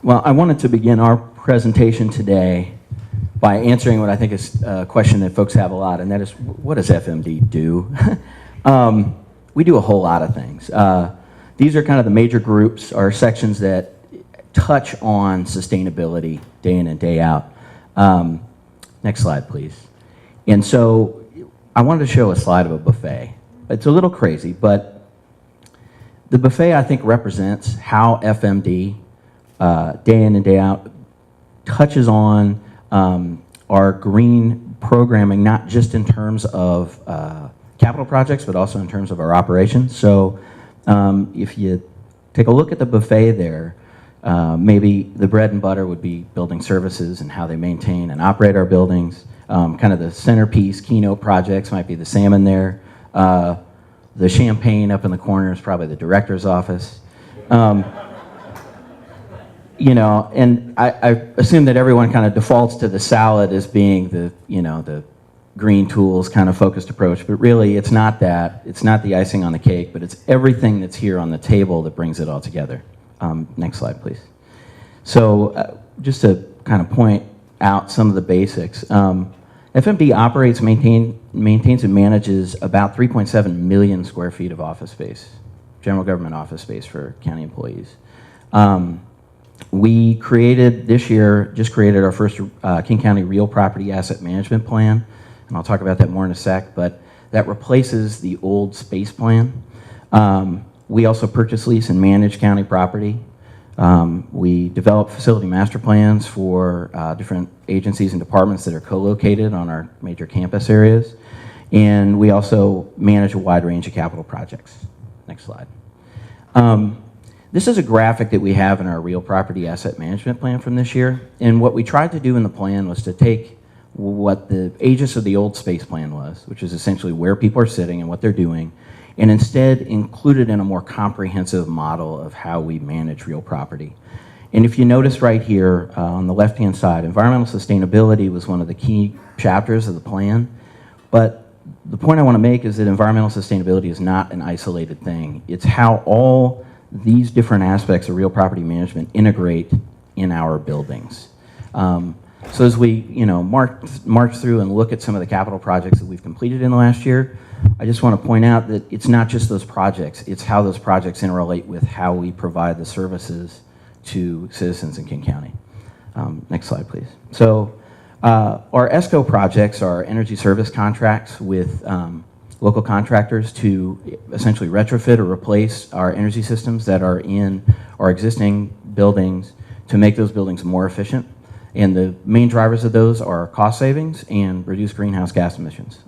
Well, I wanted to begin our presentation today by answering what I think is a question that folks have a lot, and that is, what does FMD do? We do a whole lot of things. These are kind of the major groups or sections that touch on sustainability day in and day out. Next slide, please. And so I wanted to show a slide of a buffet. It's a little crazy, but the buffet, I think, represents how FMD, day in and day out, touches on our green programming, not just in terms of capital projects, but also in terms of our operations. So if you take a look at the buffet there, maybe the bread and butter would be building services and how they maintain and operate our buildings. Kind of the centerpiece, keynote projects might be the salmon there. The champagne up in the corner is probably the director's office. You know, and I assume that everyone kind of defaults to the salad as being the, you know, the green tools kind of focused approach, but really it's not that. It's not the icing on the cake, but it's everything that's here on the table that brings it all together. Next slide, please. So just to kind of point out some of the basics, FMD operates, maintains and manages about 3.7 million square feet of office space, general government office space for county employees. We created, this year, just created our first King County Real Property Asset Management Plan, and I'll talk about that more in a sec, but that replaces the old space plan. We also purchase, lease, and manage county property. We develop facility master plans for different agencies and departments that are co-located on our major campus areas. And we also manage a wide range of capital projects. Next slide. This is a graphic that we have in our real property asset management plan from this year. And what we tried to do in the plan was to take what the aegis of the old space plan was, which is essentially where people are sitting and what they're doing, and instead include it in a more comprehensive model of how we manage real property. And if you notice right here on the left-hand side, environmental sustainability was one of the key chapters of the plan. But the point I want to make is that environmental sustainability is not an isolated thing. It's how all these different aspects of real property management integrate in our buildings. So as we, you know, march through and look at some of the capital projects that we've completed in the last year, I just want to point out that it's not just those projects, it's how those projects interrelate with how we provide the services to citizens in King County. Next slide, please. So our Esco projects are energy service contracts with local contractors to essentially retrofit or replace our energy systems that are in our existing buildings to make those buildings more efficient. And the main drivers of those are cost savings and reduced greenhouse gas emissions.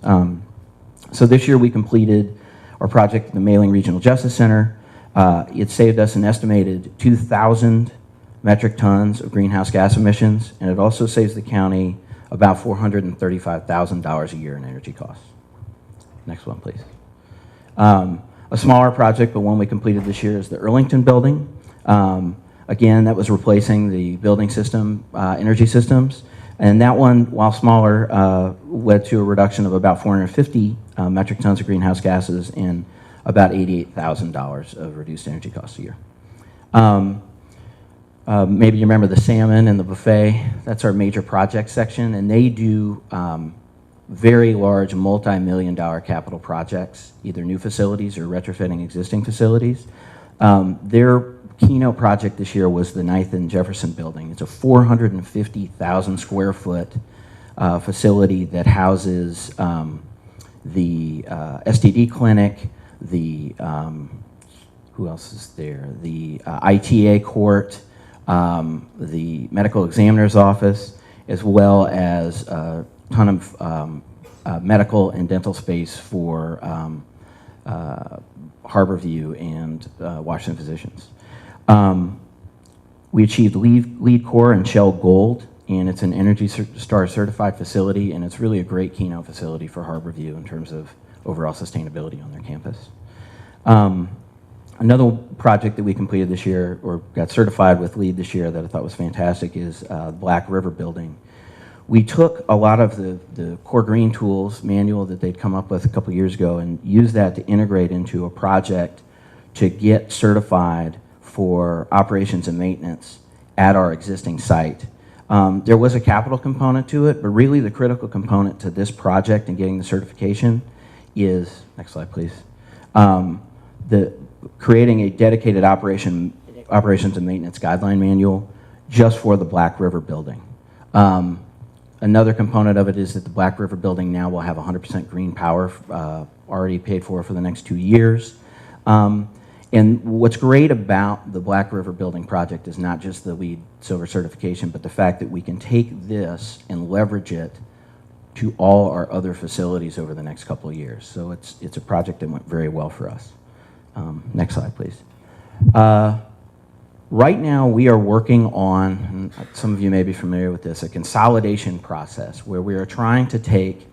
So this year we completed our project at the Mailing Regional Justice Center. It saved us an estimated 2,000 metric tons of greenhouse gas emissions, and it also saves the county about $435,000 a year in energy costs. Next one, please. A smaller project, but one we completed this year, is the Earlington building. Again, that was replacing the building system, energy systems. And that one, while smaller, led to a reduction of about 450 metric tons of greenhouse gases and about $88,000 of reduced energy costs a year. Maybe you remember the salmon and the buffet. That's our major project section, and they do very large multi-million-dollar capital projects, either new facilities or retrofitting existing facilities. Their keynote project this year was the 9th and Jefferson building. It's a 450,000 square foot facility that houses the STD clinic, the, who else is there? The ITA court, the medical examiner's office, as well as a ton of medical and dental space for Harborview and Washington Physicians. We achieved LEED Core and Shell Gold, and it's an Energy Star certified facility, and it's really a great keynote facility for Harborview in terms of overall sustainability on their campus. Another project that we completed this year, or got certified with LEED this year, that I thought was fantastic is Black River building. We took a lot of the Core Green Tools manual that they'd come up with a couple years ago and used that to integrate into a project to get certified for operations and maintenance at our existing site. There was a capital component to it, but really the critical component to this project and getting the certification is, next slide please, creating a dedicated operations and maintenance guideline manual just for the Black River building. Another component of it is that the Black River building now will have 100% green power already paid for the next 2 years. And what's great about the Black River building project is not just the LEED Silver certification, but the fact that we can take this and leverage it to all our other facilities over the next couple of years. So it's a project that went very well for us. Next slide, please. Right now, we are working on, and some of you may be familiar with this, a consolidation process where we are trying to take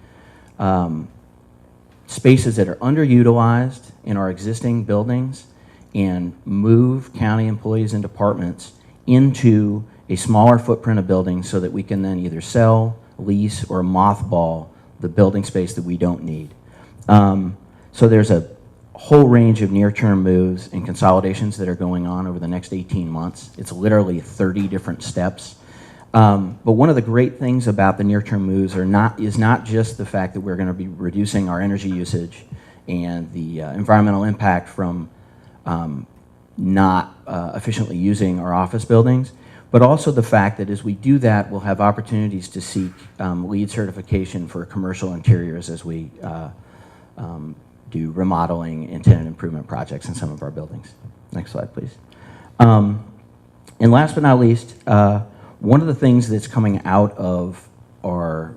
spaces that are underutilized in our existing buildings and move county employees and departments into a smaller footprint of buildings so that we can then either sell, lease, or mothball the building space that we don't need. So there's a whole range of near-term moves and consolidations that are going on over the next 18 months. It's literally 30 different steps. But one of the great things about the near-term moves is not just the fact that we're going to be reducing our energy usage and the environmental impact from not efficiently using our office buildings, but also the fact that as we do that, we'll have opportunities to seek LEED certification for commercial interiors as we do remodeling and tenant improvement projects in some of our buildings. Next slide, please. And last but not least, one of the things that's coming out of our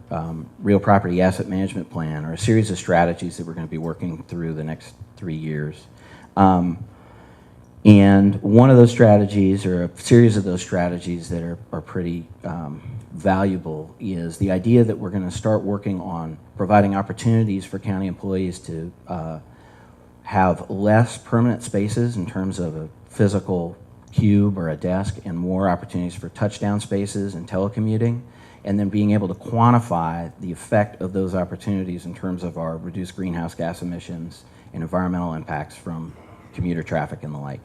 real property asset management plan are a series of strategies that we're going to be working through the next 3 years. And one of those strategies, or a series of those strategies that are pretty valuable, is the idea that we're going to start working on providing opportunities for county employees to have less permanent spaces in terms of a physical cube or a desk, and more opportunities for touchdown spaces and telecommuting, and then being able to quantify the effect of those opportunities in terms of our reduced greenhouse gas emissions and environmental impacts from commuter traffic and the like.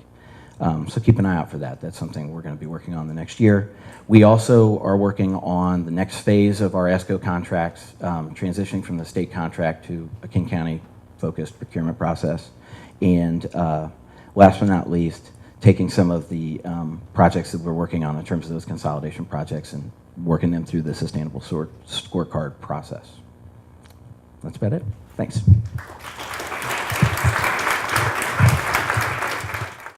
So keep an eye out for that. That's something we're going to be working on the next year. We also are working on the next phase of our Esco contracts, transitioning from the state contract to a King County focused procurement process. And last but not least, taking some of the projects that we're working on in terms of those consolidation projects and working them through the sustainable scorecard process. That's about it. Thanks.